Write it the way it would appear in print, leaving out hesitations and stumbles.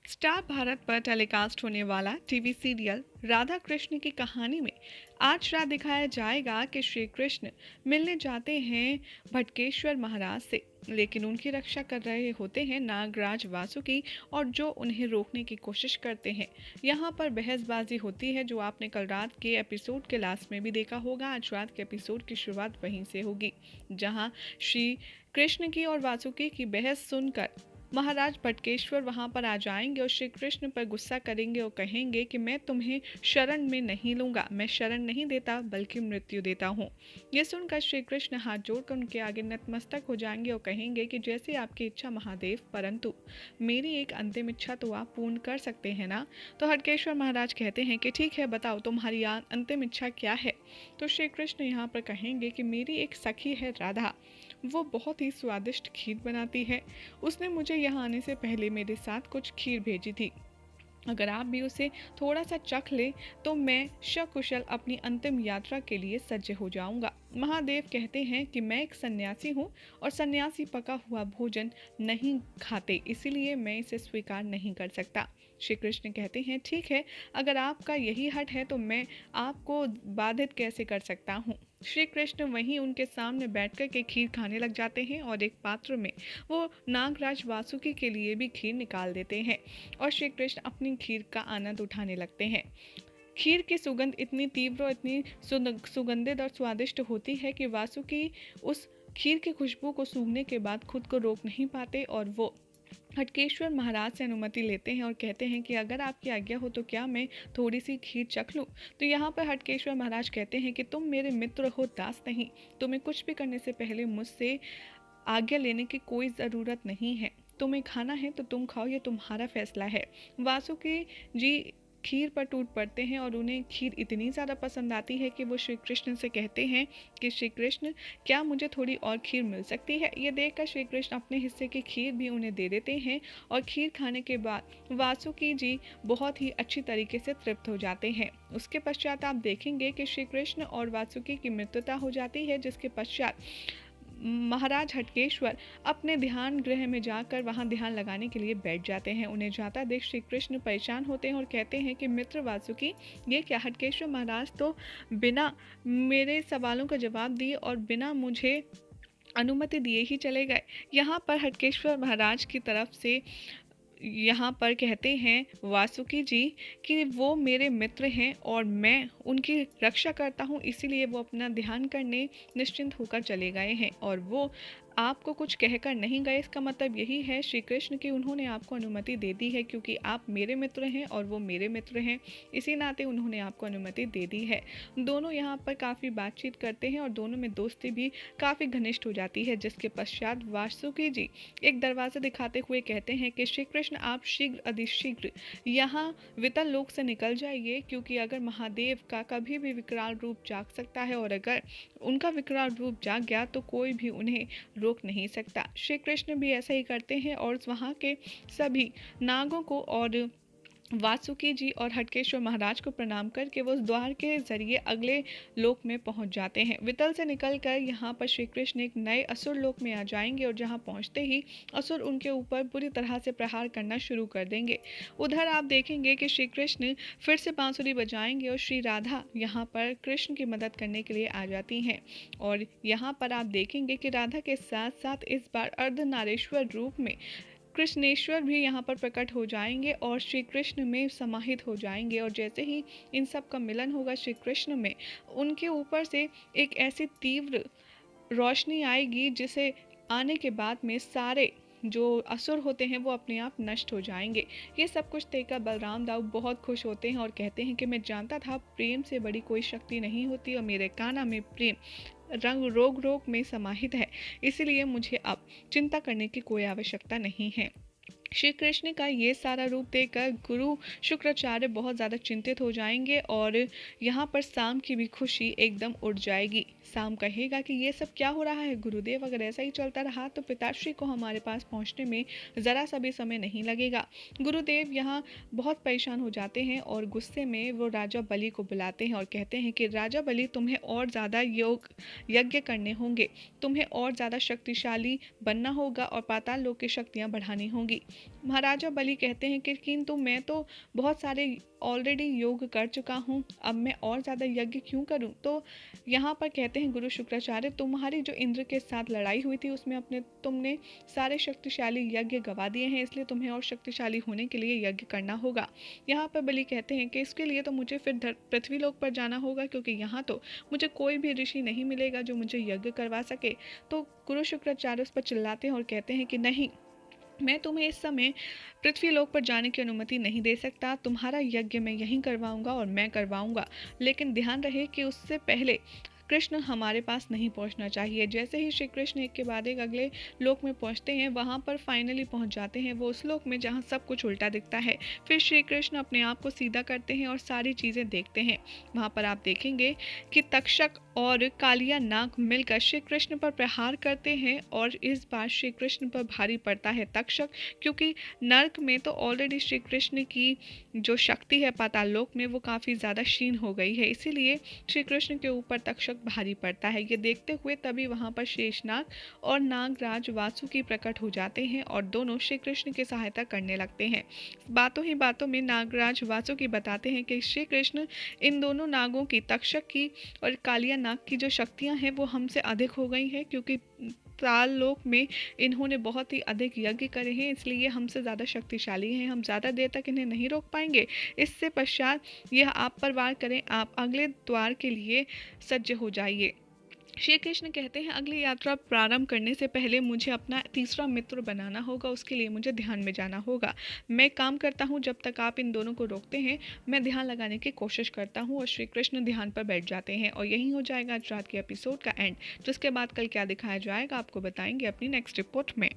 Star Bharat पर telecast होने वाला टीवी सीरियल राधा कृष्ण की कहानी में आज रात दिखाया जाएगा कि श्री कृष्ण मिलने जाते हैं भटकेश्वर महाराज से, लेकिन उनकी रक्षा कर रहे होते हैं नागराज वासुकी और जो उन्हें रोकने की कोशिश करते हैं। यहाँ पर बहसबाजी होती है जो आपने कल रात के एपिसोड के लास्ट में भी देखा होगा। आज रात के एपिसोड की शुरुआत वहीं से होगी, जहाँ श्री कृष्ण की और वासुकी की बहस सुनकर महाराज भटकेश्वर वहां पर आ जाएंगे और श्री कृष्ण पर गुस्सा करेंगे और कहेंगे कि मैं तुम्हें शरण में नहीं लूंगा, मैं शरण नहीं देता बल्कि मृत्यु देता हूँ। ये सुनकर श्री कृष्ण हाथ जोड़कर उनके आगे नतमस्तक हो जाएंगे और कहेंगे कि जैसे आपकी इच्छा महादेव, परंतु मेरी एक अंतिम इच्छा तो आप पूर्ण कर सकते हैं ना। तो हटकेश्वर महाराज कहते हैं कि ठीक है, बताओ तुम्हारी अंतिम इच्छा क्या है। तो श्री कृष्ण यहाँ पर कहेंगे कि मेरी एक सखी है राधा, वो बहुत ही स्वादिष्ट खीर बनाती है। उसने मुझे यहाँ आने से पहले मेरे साथ कुछ खीर भेजी थी। अगर आप भी उसे थोड़ा सा चख ले तो मैं सकुशल अपनी अंतिम यात्रा के लिए सज्ज हो जाऊंगा। महादेव कहते हैं कि मैं एक सन्यासी हूँ और सन्यासी पका हुआ भोजन नहीं खाते, इसीलिए मैं इसे स्वीकार नहीं कर सकता। श्री कृष्ण कहते हैं ठीक है, अगर आपका यही हट है तो मैं आपको बाधित कैसे कर सकता हूँ। श्री कृष्ण वहीं उनके सामने बैठकर के खीर खाने लग जाते हैं और एक पात्र में वो नागराज वासुकी के लिए भी खीर निकाल देते हैं और श्री कृष्ण अपनी खीर का आनंद उठाने लगते हैं। खीर की सुगंध इतनी तीव्र और इतनी सुगंधित और स्वादिष्ट होती है कि वासुकी उस खीर की खुशबू को सूंघने के बाद खुद को रोक नहीं पाते और वो हटकेश्वर महाराज से अनुमति लेते हैं और कहते हैं कि अगर आपकी आज्ञा हो तो क्या मैं थोड़ी सी खीर चख लूं। तो यहाँ पर हटकेश्वर महाराज कहते हैं कि तुम मेरे मित्र हो, दास नहीं। तुम्हें कुछ भी करने से पहले मुझसे आज्ञा लेने की कोई ज़रूरत नहीं है। तुम्हें खाना है तो तुम खाओ, ये तुम्हारा फैसला है। वासुकी जी खीर पर टूट पड़ते हैं और उन्हें खीर इतनी ज़्यादा पसंद आती है कि वो श्री कृष्ण से कहते हैं कि श्री कृष्ण, क्या मुझे थोड़ी और खीर मिल सकती है। ये देखकर श्री कृष्ण अपने हिस्से की खीर भी उन्हें दे देते हैं और खीर खाने के बाद वासुकी जी बहुत ही अच्छी तरीके से तृप्त हो जाते हैं। उसके पश्चात आप देखेंगे कि श्री कृष्ण और वासुकी की मित्रता हो जाती है, जिसके पश्चात महाराज हटकेश्वर अपने ध्यान गृह में जाकर वहां ध्यान लगाने के लिए बैठ जाते हैं। उन्हें जाता देख श्री कृष्ण परेशान होते हैं और कहते हैं कि मित्र वासुकी, ये क्या। हटकेश्वर महाराज तो बिना मेरे सवालों का जवाब दिए और बिना मुझे अनुमति दिए ही चले गए। यहाँ पर हटकेश्वर महाराज की तरफ से यहाँ पर कहते हैं वासुकी जी कि वो मेरे मित्र हैं और मैं उनकी रक्षा करता हूँ, इसीलिए वो अपना ध्यान करने निश्चिंत होकर चले गए हैं और वो आपको कुछ कहकर नहीं गए। इसका मतलब यही है श्री कृष्ण कि उन्होंने आपको अनुमति दे दी है, क्योंकि आप मेरे मित्र हैं और वो मेरे मित्र हैं, इसी नाते उन्होंने आपको अनुमति दे दी है। दोनों यहाँ पर काफ़ी बातचीत करते हैं और दोनों में दोस्ती भी काफ़ी घनिष्ठ हो जाती है, जिसके पश्चात वासुकी जी एक दरवाज़ा दिखाते हुए कहते हैं कि श्री कृष्ण, आप शीघ्र अतिशीघ्र यहाँ वितल लोक से निकल जाइए, क्योंकि अगर महादेव का कभी भी विकराल रूप जाग सकता है और अगर उनका विकराल रूप जाग गया तो कोई भी उन्हें रोक नहीं सकता। श्री कृष्ण भी ऐसा ही करते हैं और वहाँ के सभी नागों को और वासुकी जी और हटकेश्वर महाराज को प्रणाम करके वो उस द्वार के जरिए अगले लोक में पहुंच जाते हैं। वितल से निकलकर यहाँ पर श्री कृष्ण एक नए असुर लोक में आ जाएंगे और जहाँ पहुँचते ही असुर उनके ऊपर बुरी तरह से प्रहार करना शुरू कर देंगे। उधर आप देखेंगे कि श्री कृष्ण फिर से बांसुरी बजाएंगे और श्री राधा यहाँ पर कृष्ण की मदद करने के लिए आ जाती हैं और यहाँ पर आप देखेंगे कि राधा के साथ साथ इस बार अर्धनारेश्वर रूप में कृष्णेश्वर भी यहाँ पर प्रकट हो जाएंगे और श्री कृष्ण में समाहित हो जाएंगे और जैसे ही इन सब का मिलन होगा श्री कृष्ण में, उनके ऊपर से एक ऐसी तीव्र रोशनी आएगी जिसे आने के बाद में सारे जो असुर होते हैं वो अपने आप नष्ट हो जाएंगे। ये सब कुछ देखकर बलराम दाऊ बहुत खुश होते हैं और कहते हैं कि मैं जानता था प्रेम से बड़ी कोई शक्ति नहीं होती और मेरे कान्हा में प्रेम रंग रोग रोग में समाहित है, इसलिए मुझे अब चिंता करने की कोई आवश्यकता नहीं है। श्री कृष्ण का ये सारा रूप देखकर गुरु शुक्राचार्य बहुत ज़्यादा चिंतित हो जाएंगे और यहाँ पर शाम की भी खुशी एकदम उड़ जाएगी। शाम कहेगा कि ये सब क्या हो रहा है गुरुदेव, अगर ऐसा ही चलता रहा तो पिताश्री को हमारे पास पहुँचने में ज़रा सा भी समय नहीं लगेगा। गुरुदेव यहाँ बहुत परेशान हो जाते हैं और गुस्से में वो राजा बलि को बुलाते हैं और कहते हैं कि राजा बलि, तुम्हें और ज़्यादा योग यज्ञ करने होंगे, तुम्हें और ज़्यादा शक्तिशाली बनना होगा और पाताल लोक की शक्तियाँ बढ़ानी होंगी। महाराजा बलि कहते हैं कि किंतु मैं तो बहुत सारे ऑलरेडी योग कर चुका हूँ, अब मैं और ज़्यादा यज्ञ क्यों करूँ। तो यहाँ पर कहते हैं गुरु शुक्राचार्य, तुम्हारी जो इंद्र के साथ लड़ाई हुई थी उसमें तुमने सारे शक्तिशाली यज्ञ गवा दिए हैं, इसलिए तुम्हें और शक्तिशाली होने के लिए यज्ञ करना होगा। यहाँ पर बलि कहते हैं कि इसके लिए तो मुझे फिर पृथ्वी लोक पर जाना होगा, क्योंकि यहाँ तो मुझे कोई भी ऋषि नहीं मिलेगा जो मुझे यज्ञ करवा सके। तो गुरु शुक्राचार्य उस पर चिल्लाते हैं और कहते हैं कि नहीं, मैं तुम्हें इस समय पृथ्वी लोक पर जाने की अनुमति नहीं दे सकता, तुम्हारा यज्ञ मैं यहीं करवाऊंगा और मैं करवाऊंगा, लेकिन ध्यान रहे कि उससे पहले कृष्ण हमारे पास नहीं पहुंचना चाहिए। जैसे ही श्री कृष्ण एक के बाद एक अगले लोक में पहुंचते हैं, वहां पर फाइनली पहुंच जाते हैं वो उस लोक में जहां सब कुछ उल्टा दिखता है। फिर श्री कृष्ण अपने आप को सीधा करते हैं और सारी चीज़ें देखते हैं। वहां पर आप देखेंगे कि तक्षक और कालिया नाग मिलकर श्री कृष्ण पर प्रहार करते हैं और इस बार श्री कृष्ण पर भारी पड़ता है तक्षक, क्योंकि नर्क में तो ऑलरेडी श्री कृष्ण की जो शक्ति है पाताल लोक में वो काफ़ी ज़्यादा क्षीण हो गई है, इसीलिए श्री कृष्ण के ऊपर तक्षक भारी पड़ता है। ये देखते हुए तभी वहाँ पर शेषनाग और नागराज वासुकी प्रकट हो जाते हैं और दोनों श्री कृष्ण की सहायता करने लगते हैं। बातों ही बातों में नागराज वासुकी बताते हैं कि श्री कृष्ण इन दोनों नागों की, तक्षक की और कालिया नाग की जो शक्तियाँ हैं वो हमसे अधिक हो गई हैं, क्योंकि ताल लोक में इन्होंने बहुत ही अधिक यज्ञ करे हैं, इसलिए हमसे ज़्यादा शक्तिशाली हैं, हम ज़्यादा देर तक इन्हें नहीं रोक पाएंगे। इससे पश्चात यह आप पर वार करें, आप अगले द्वार के लिए सज्ज हो जाइए। श्री कृष्ण कहते हैं अगली यात्रा प्रारंभ करने से पहले मुझे अपना तीसरा मित्र बनाना होगा, उसके लिए मुझे ध्यान में जाना होगा। मैं काम करता हूँ, जब तक आप इन दोनों को रोकते हैं मैं ध्यान लगाने की कोशिश करता हूँ। और श्री कृष्ण ध्यान पर बैठ जाते हैं और यही हो जाएगा आज रात के एपिसोड का एंड, जिसके बाद कल क्या दिखाया जाएगा आपको बताएंगे अपनी नेक्स्ट रिपोर्ट में।